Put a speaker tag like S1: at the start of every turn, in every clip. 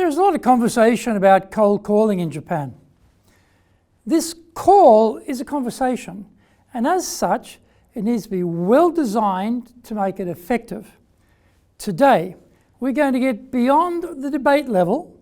S1: There's a lot of conversation about cold calling in Japan. This call is a conversation, and as such, it needs to be well designed to make it effective. Today, we're going to get beyond the debate level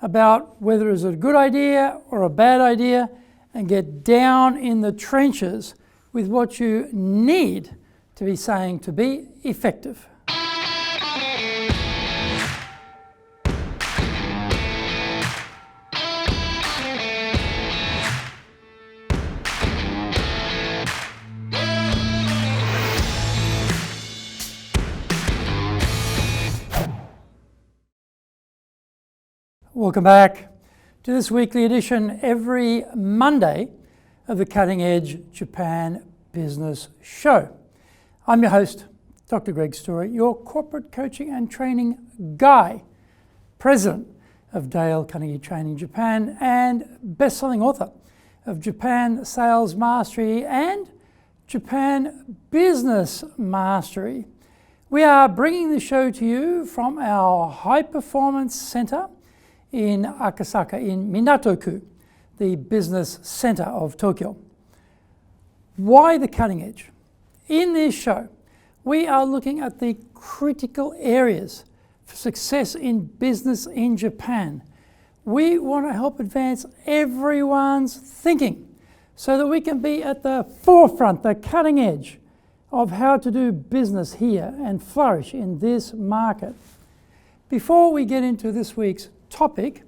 S1: about whether it's a good idea or a bad idea and get down in the trenches with what you need to be saying to be effective. Welcome back to this weekly edition every Monday of the Cutting Edge Japan Business Show. I'm your host, Dr. Greg Story, your corporate coaching and training guy, president of Dale Carnegie Training Japan, and best-selling author of Japan Sales Mastery and Japan Business Mastery. We are bringing the show to you from our High Performance Center in Akasaka, in Minato-ku, the business center of Tokyo. Why the cutting edge? In this show, we are looking at the critical areas for success in business in Japan. We want to help advance everyone's thinking so that we can be at the forefront, the cutting edge of how to do business here and flourish in this market. Before we get into this week's topic,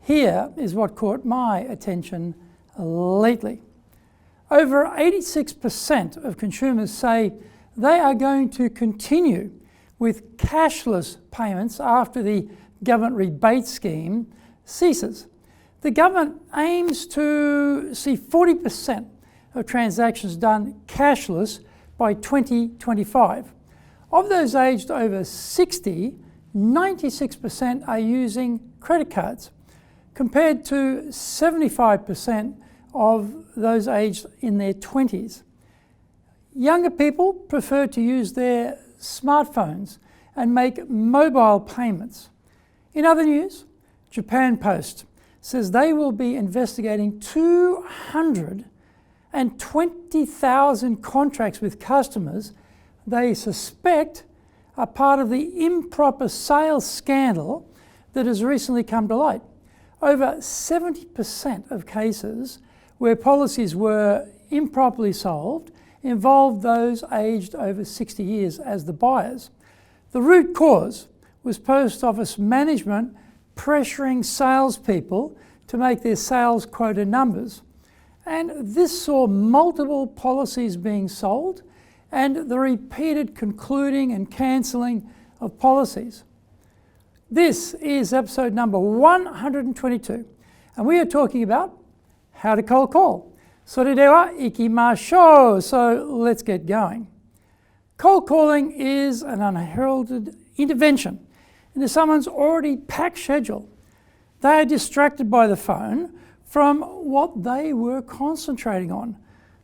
S1: here is what caught my attention lately. Over 86% of consumers say they are going to continue with cashless payments after the government rebate scheme ceases. The government aims to see 40% of transactions done cashless by 2025. Of those aged over 60, 96% are using credit cards, compared to 75% of those aged in their 20s. Younger people prefer to use their smartphones and make mobile payments. In other news, Japan Post says they will be investigating 220,000 contracts with customers they suspect are part of the improper sales scandal that has recently come to light. Over 70% of cases where policies were improperly solved involved those aged over 60 years as the buyers. The root cause was post office management pressuring salespeople to make their sales quota numbers. And this saw multiple policies being sold and the repeated concluding and cancelling of policies. This is episode number 122, and we are talking about how to cold call. それでは行きましょう. So let's get going. Cold calling is an unheralded intervention into someone's already packed schedule. They are distracted by the phone from what they were concentrating on.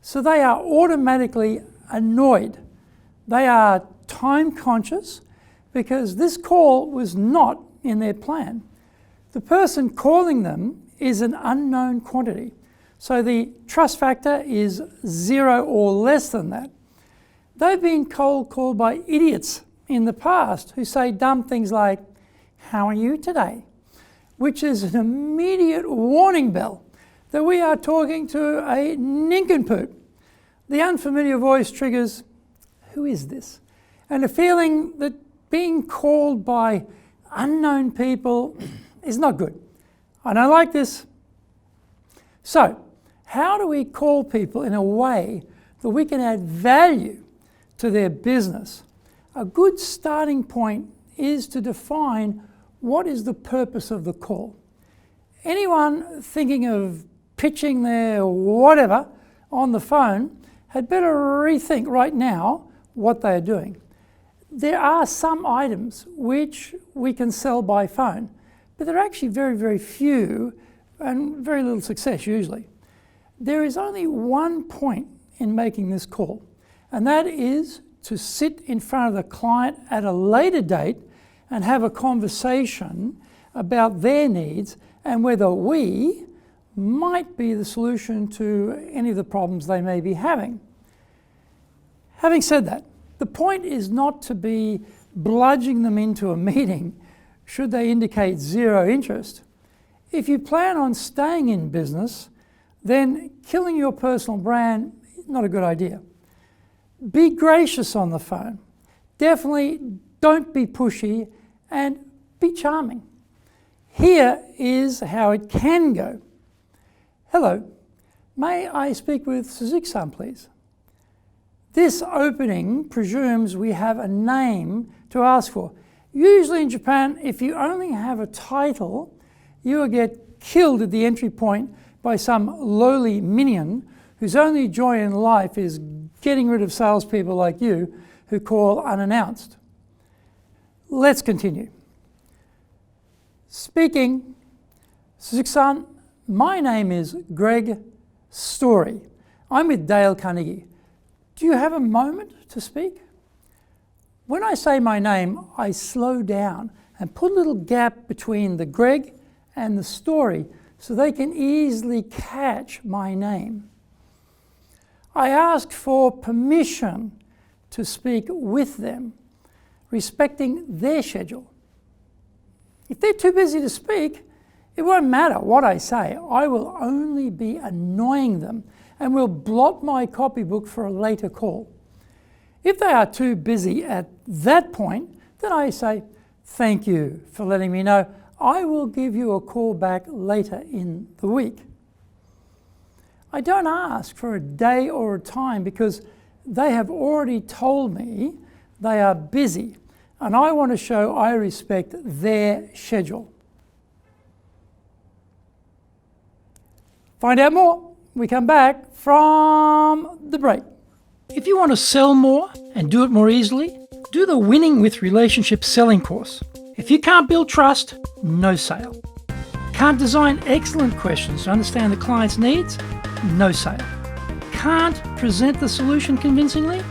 S1: So they are automatically annoyed. They are time conscious because this call was not in their plan. The person calling them is an unknown quantity, so the trust factor is 0 or less than that. They've been cold called by idiots in the past who say dumb things like, "How are you today?" which is an immediate warning bell that we are talking to a nincompoop. The unfamiliar voice triggers, "Who is this?" and a feeling that being called by unknown people is not good. I don't like this. So, how do we call people in a way that we can add value to their business? A good starting point is to define what is the purpose of the call. Anyone thinking of pitching their whatever on the phone had better rethink right now what they are doing. There are some items which we can sell by phone, but there are actually very, very few and very little success usually. There is only one point in making this call, and that is to sit in front of the client at a later date and have a conversation about their needs and whether we might be the solution to any of the problems they may be having. Having said that, the point is not to be bludgeoning them into a meeting should they indicate zero interest. If you plan on staying in business, then killing your personal brand is not a good idea. Be gracious on the phone. Definitely don't be pushy, and be charming. Here is how it can go. Hello, may I speak with Suzuki-san, please? This opening presumes we have a name to ask for. Usually in Japan, if you only have a title, you will get killed at the entry point by some lowly minion whose only joy in life is getting rid of salespeople like you who call unannounced. Let's continue. Speaking, Suzuki-san, my name is Greg Story. I'm with Dale Carnegie. Do you have a moment to speak? When I say my name, I slow down and put a little gap between the Greg and the story so they can easily catch my name. I ask for permission to speak with them, respecting their schedule. If they're too busy to speak, it won't matter what I say. I will only be annoying them and will blot my copybook for a later call. If they are too busy at that point, then I say, thank you for letting me know. I will give you a call back later in the week. I don't ask for a day or a time because they have already told me they are busy, and I want to show I respect their schedule. Find out more. We come back from the break. If you want to sell more and do it more easily, do the Winning with Relationships selling course. If you can't build trust, no sale. Can't design excellent questions to understand the client's needs, no sale. Can't present the solution convincingly,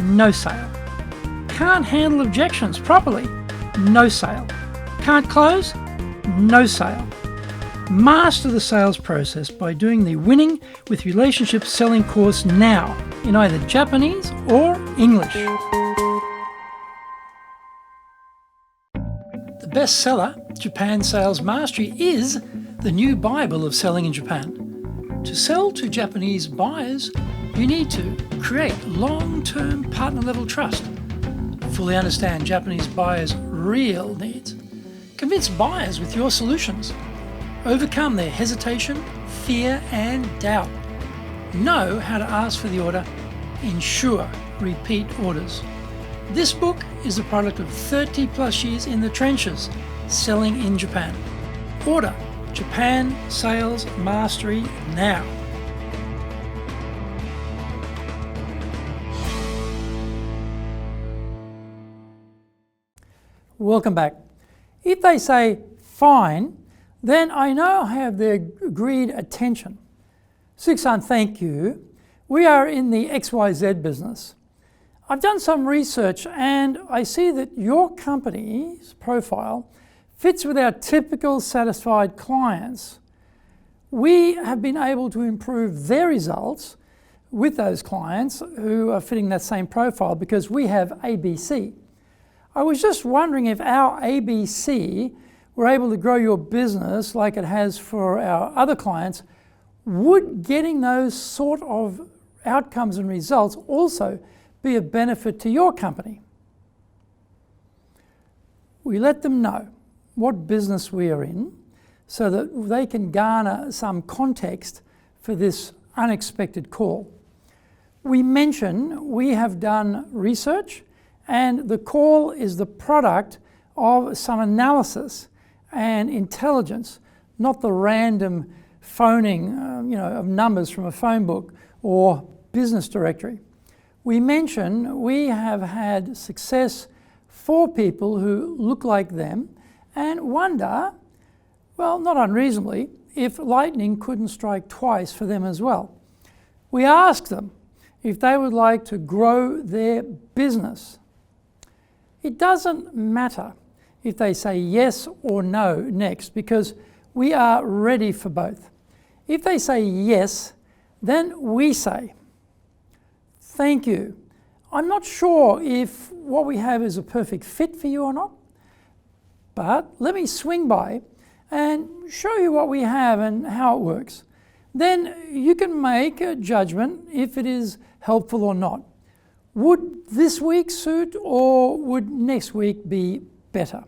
S1: no sale. Can't handle objections properly, no sale. Can't close, no sale. Master the sales process by doing the Winning with Relationships selling course now in either Japanese or English. The bestseller, Japan Sales Mastery, is the new Bible of selling in Japan. To sell to Japanese buyers, you need to create long-term partner-level trust, fully understand Japanese buyers' real needs, convince buyers with your solutions, overcome their hesitation, fear, and doubt, know how to ask for the order, ensure repeat orders. This book is the product of 30 plus years in the trenches selling in Japan. Order Japan Sales Mastery now. Welcome back. If they say fine, then I now have their agreed attention. Suzuki-san, thank you. We are in the XYZ business. I've done some research and I see that your company's profile fits with our typical satisfied clients. We have been able to improve their results with those clients who are fitting that same profile because we have ABC. I was just wondering if our ABC were able to grow your business like it has for our other clients. Would getting those sort of outcomes and results also be a benefit to your company? We let them know what business we are in so that they can garner some context for this unexpected call. We mention we have done research and the call is the product of some analysis and intelligence, not the random phoning of numbers from a phone book or business directory. We mention we have had success for people who look like them and wonder, well, not unreasonably, if lightning couldn't strike twice for them as well. We ask them if they would like to grow their business. It doesn't matter if they say yes or no next, because we are ready for both. If they say yes, then we say, thank you. I'm not sure if what we have is a perfect fit for you or not, but let me swing by and show you what we have and how it works. Then you can make a judgment if it is helpful or not. Would this week suit, or would next week be better?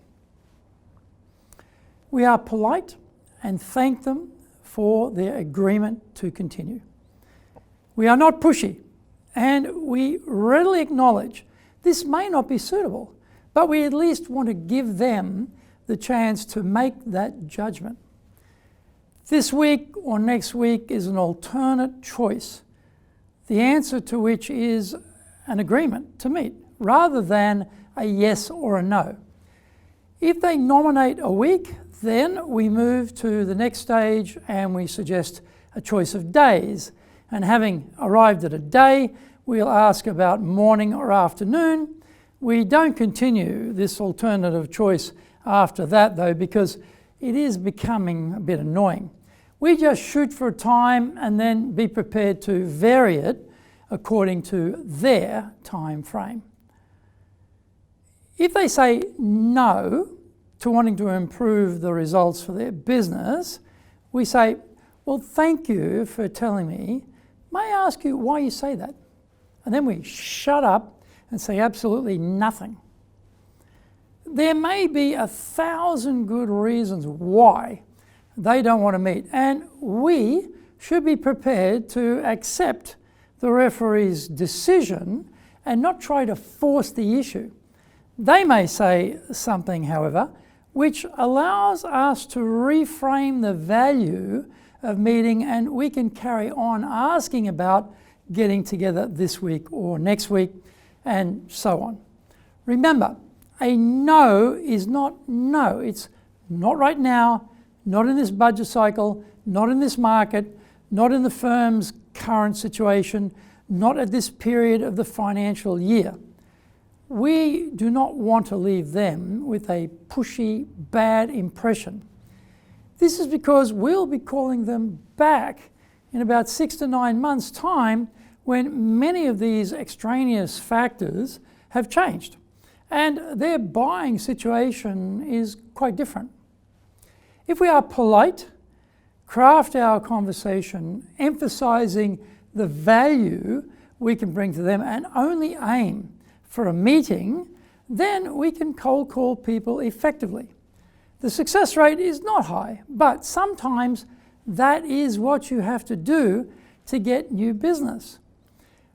S1: We are polite and thank them for their agreement to continue. We are not pushy, and we readily acknowledge this may not be suitable, but we at least want to give them the chance to make that judgment. This week or next week is an alternate choice, the answer to which is an agreement to meet, rather than a yes or a no. If they nominate a week, then we move to the next stage and we suggest a choice of days. And having arrived at a day, we'll ask about morning or afternoon. We don't continue this alternative choice after that though, because it is becoming a bit annoying. We just shoot for a time and then be prepared to vary it according to their time frame. If they say no to wanting to improve the results for their business, we say, well, thank you for telling me. May I ask you why you say that? And then we shut up and say absolutely nothing. There may be 1,000 good reasons why they don't want to meet, and we should be prepared to accept the referee's decision and not try to force the issue. They may say something, however, which allows us to reframe the value of meeting, and we can carry on asking about getting together this week or next week, and so on. Remember, a no is not no. It's not right now, not in this budget cycle, not in this market, not in the firm's current situation, not at this period of the financial year. We do not want to leave them with a pushy, bad impression. This is because we'll be calling them back in about 6 to 9 months' time, when many of these extraneous factors have changed and their buying situation is quite different. If we are polite, craft our conversation emphasizing the value we can bring to them and only aim for a meeting, then we can cold call people effectively. The success rate is not high, but sometimes that is what you have to do to get new business.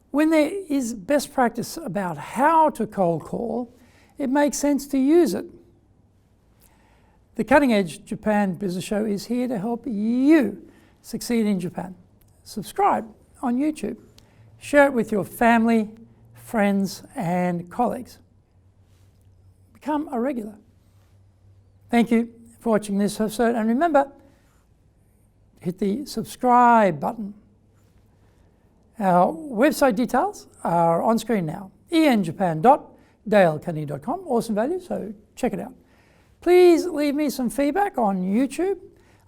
S1: When there is best practice about how to cold call, it makes sense to use it. The Cutting Edge Japan Business Show is here to help you succeed in Japan. Subscribe on YouTube. Share it with your family, friends, and colleagues. Become a regular. Thank you for watching this episode, and remember, hit the subscribe button. Our website details are on screen now. enjapan.dalecarnegie.com. Awesome value, so check it out. Please leave me some feedback on YouTube.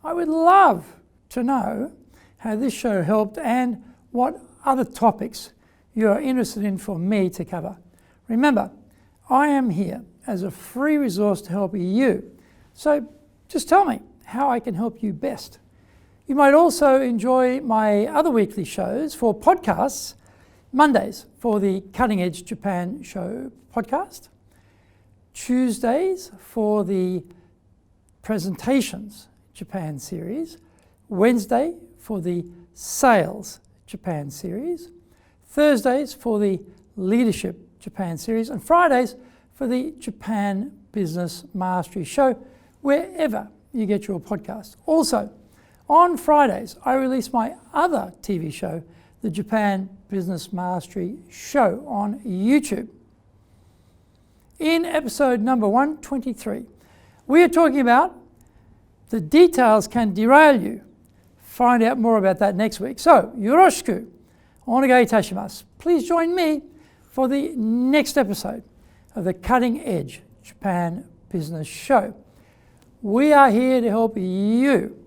S1: I would love to know how this show helped and what other topics you are interested in for me to cover. Remember, I am here as a free resource to help you. So just tell me how I can help you best. You might also enjoy my other weekly shows for podcasts. Mondays for the Cutting Edge Japan Show podcast. Tuesdays for the Presentations Japan series. Wednesday for the Sales Japan series. Thursdays for the Leadership Japan series. And Fridays for the Japan Business Mastery Show, wherever you get your podcast. Also, on Fridays, I release my other TV show, the Japan Business Mastery Show, on YouTube. In episode number 123, we are talking about the details can derail you. Find out more about that next week. So, yoroshiku onegai itashimasu. Please join me for the next episode of the Cutting Edge Japan Business Show. We are here to help you.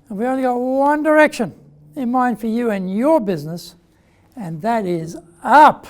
S1: And we've only got one direction in mind for you and your business, and that is up.